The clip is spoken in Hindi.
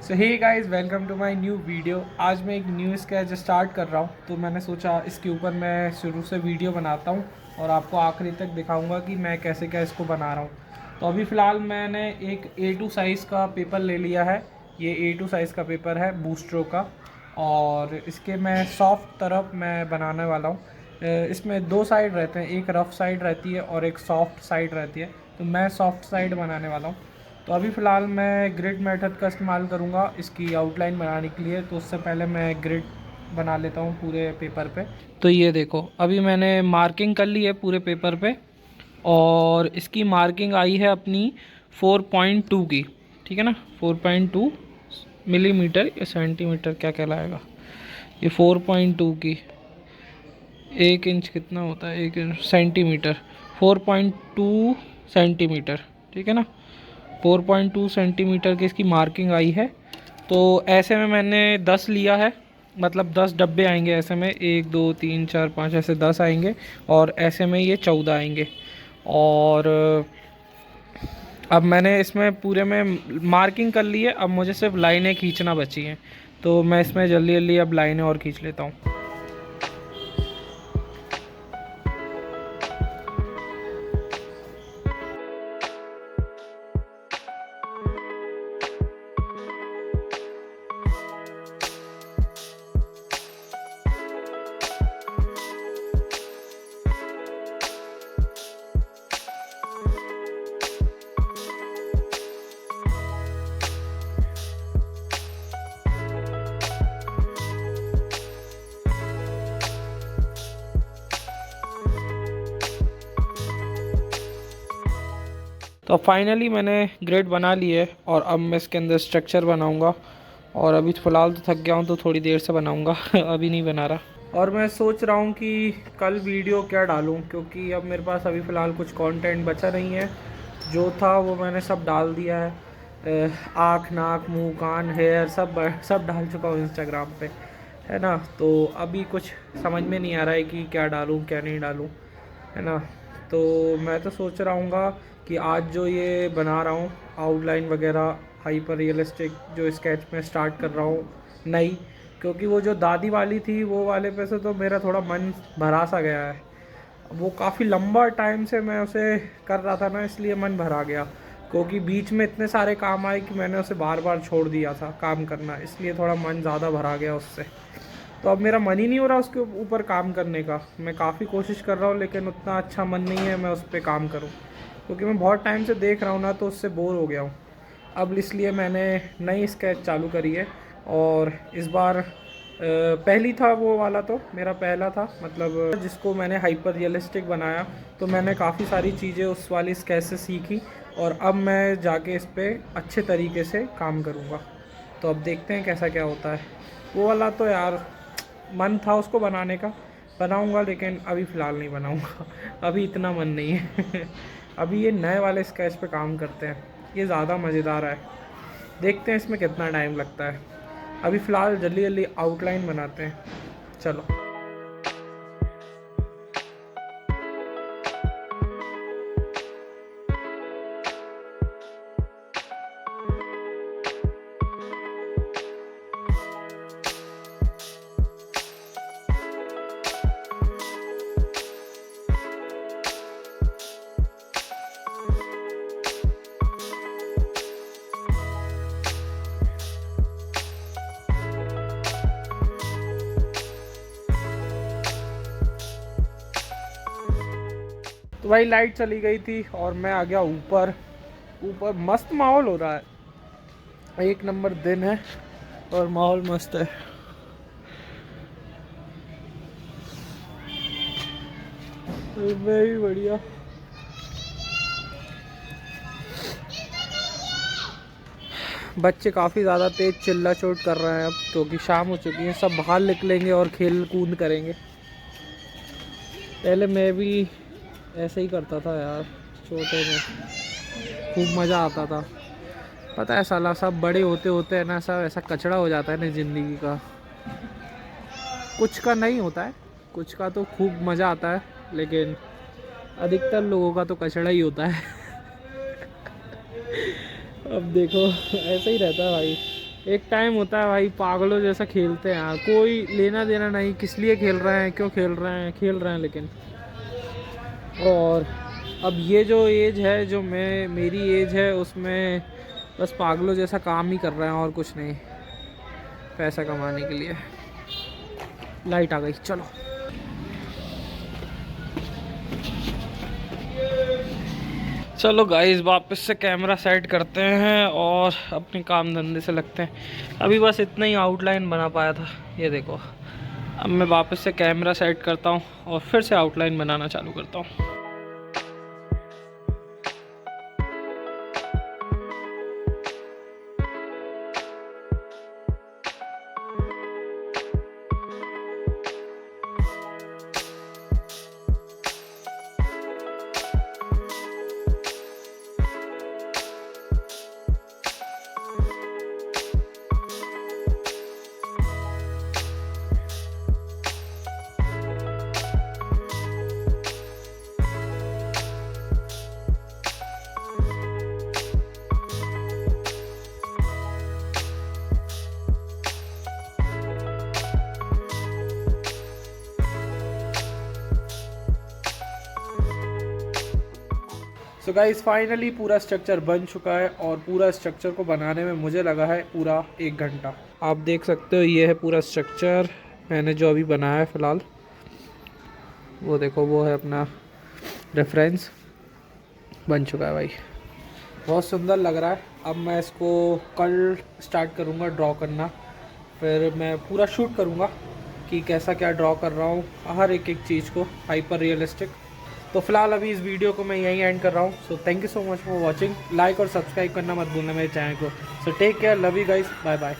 So hey guys, welcome to my new video. आज मैं एक न्यू स्केच स्टार्ट कर रहा हूँ, तो मैंने सोचा इसके ऊपर मैं शुरू से वीडियो बनाता हूँ और आपको आखिरी तक दिखाऊंगा कि मैं कैसे क्या इसको बना रहा हूँ। तो अभी फ़िलहाल मैंने एक A2 साइज़ का पेपर ले लिया है। ये A2 साइज़ का पेपर है बूस्ट्रो का, और इसके मैं सॉफ्ट तरफ मैं बनाने वाला हूँ। इसमें दो साइड रहते हैं, एक रफ़ साइड रहती है और एक सॉफ्ट साइड रहती है। तो मैं सॉफ्ट साइड बनाने वाला हूँ। तो अभी फ़िलहाल मैं ग्रिड मेथड का इस्तेमाल करूँगा इसकी आउटलाइन बनाने के लिए। तो उससे पहले मैं ग्रिड बना लेता हूँ पूरे पेपर पे। तो ये देखो, अभी मैंने मार्किंग कर ली है पूरे पेपर पे, और इसकी मार्किंग आई है अपनी 4.2 की। ठीक है ना, 4.2 मिलीमीटर या सेंटीमीटर क्या कहलाएगा, ये 4.2 की। 1 इंच कितना होता है, 1 इंच सेंटीमीटर, 4.2 सेंटीमीटर। ठीक है ना, 4.2 सेंटीमीटर की इसकी मार्किंग आई है। तो ऐसे में मैंने 10 लिया है, मतलब 10 डब्बे आएंगे ऐसे में, 1 2 3 4 5 ऐसे 10 आएंगे, और ऐसे में ये 14 आएंगे। और अब मैंने इसमें पूरे में मार्किंग कर ली है, अब मुझे सिर्फ लाइनें खींचना बची हैं। तो मैं इसमें जल्दी जल्दी अब लाइनें और खींच लेता हूँ। तो अब फाइनली मैंने ग्रिड बना ली है, और अब मैं इसके अंदर स्ट्रक्चर बनाऊंगा। और अभी फ़िलहाल तो थक गया हूँ, तो थोड़ी देर से बनाऊंगा अभी नहीं बना रहा। और मैं सोच रहा हूँ कि कल वीडियो क्या डालूँ, क्योंकि अब मेरे पास अभी फ़िलहाल कुछ कंटेंट बचा नहीं है। जो था वो मैंने सब डाल दिया है। आँख, नाक, मुंह, कान, हेयर सब डाल चुका हूँ इंस्टाग्राम पे, है ना। तो अभी कुछ समझ में नहीं आ रहा है कि क्या डालूँ क्या नहीं डालूँ, है ना। तो मैं तो सोच रहा हूँ कि आज जो ये बना रहा हूँ आउटलाइन वगैरह, हाइपर रियलिस्टिक जो स्केच में स्टार्ट कर रहा हूँ नई, क्योंकि वो जो दादी वाली थी वो वाले पे से तो मेरा थोड़ा मन भरा सा गया है। वो काफ़ी लंबा टाइम से मैं उसे कर रहा था ना, इसलिए मन भरा गया। क्योंकि बीच में इतने सारे काम आए कि मैंने उसे बार बार छोड़ दिया था काम करना, इसलिए थोड़ा मन ज़्यादा भरा गया उससे। तो अब मेरा मन ही नहीं हो रहा उसके ऊपर काम करने का। मैं काफ़ी कोशिश कर रहा हूँ, लेकिन उतना अच्छा मन नहीं है मैं उस पर काम करूँ, क्योंकि मैं बहुत टाइम से देख रहा हूँ ना, तो उससे बोर हो गया हूँ। अब इसलिए मैंने नई स्केच चालू करी है। और इस बार पहली था वो वाला, तो मेरा पहला था, मतलब जिसको मैंने हाइपर रियलिस्टिक बनाया। तो मैंने काफ़ी सारी चीज़ें उस वाली स्केच से सीखी, और अब मैं जाके इस पर अच्छे तरीके से काम करूँगा। तो अब देखते हैं कैसा क्या होता है। वो वाला तो यार मन था उसको बनाने का, बनाऊंगा, लेकिन अभी फ़िलहाल नहीं बनाऊंगा अभी इतना मन नहीं है अभी ये नए वाले स्केच पे काम करते हैं, ये ज़्यादा मज़ेदार है। देखते हैं इसमें कितना टाइम लगता है। अभी फ़िलहाल जल्दी जल्दी आउटलाइन बनाते हैं, चलो। तो भाई लाइट चली गई थी और मैं आ गया ऊपर। ऊपर मस्त माहौल हो रहा है, एक नंबर दिन है और माहौल मस्त है। मैं भी बढ़िया। बच्चे काफ़ी ज़्यादा तेज़ चिल्ला चोट कर रहे हैं अब, क्योंकि शाम हो चुकी है, सब बाहर निकलेंगे और खेल कूद करेंगे। पहले मैं भी ऐसे ही करता था यार, छोटे में खूब मज़ा आता था। पता है साला, सब बड़े होते होते है ना, सब ऐसा कचड़ा हो जाता है ना ज़िंदगी का। कुछ का नहीं होता है, कुछ का तो खूब मज़ा आता है, लेकिन अधिकतर लोगों का तो कचड़ा ही होता है अब देखो ऐसे ही रहता है भाई, एक टाइम होता है भाई, पागलों जैसा खेलते हैं यार, कोई लेना देना नहीं, किस लिए खेल रहे हैं, क्यों खेल रहे हैं लेकिन। और अब ये जो एज है, जो मेरी एज है, उसमें बस पागलों जैसा काम ही कर रहे हैं और कुछ नहीं, पैसा कमाने के लिए। लाइट आ गई, चलो। चलो गाइस, वापस से कैमरा सेट करते हैं और अपने काम धंधे से लगते हैं। अभी बस इतना ही आउटलाइन बना पाया था, ये देखो। अब मैं वापस से कैमरा सेट करता हूँ और फिर से आउटलाइन बनाना चालू करता हूँ। सो गाइस, फाइनली पूरा स्ट्रक्चर बन चुका है और पूरा स्ट्रक्चर को बनाने में मुझे लगा है पूरा 1 घंटा। आप देख सकते हो, ये है पूरा स्ट्रक्चर मैंने जो अभी बनाया है फ़िलहाल। वो देखो, वो है अपना रेफरेंस, बन चुका है भाई, बहुत सुंदर लग रहा है। अब मैं इसको कल स्टार्ट करूँगा ड्रॉ करना, फिर मैं पूरा शूट करूँगा कि कैसा क्या ड्रॉ कर रहा हूँ, हर एक चीज़ को हाइपर रियलिस्टिक। तो फिलहाल अभी इस वीडियो को मैं यहीं एंड कर रहा हूँ। So thank you so much for watching. Like और सब्सक्राइब करना मत भूलना मेरे चैनल को। So take care, love you guys, bye bye.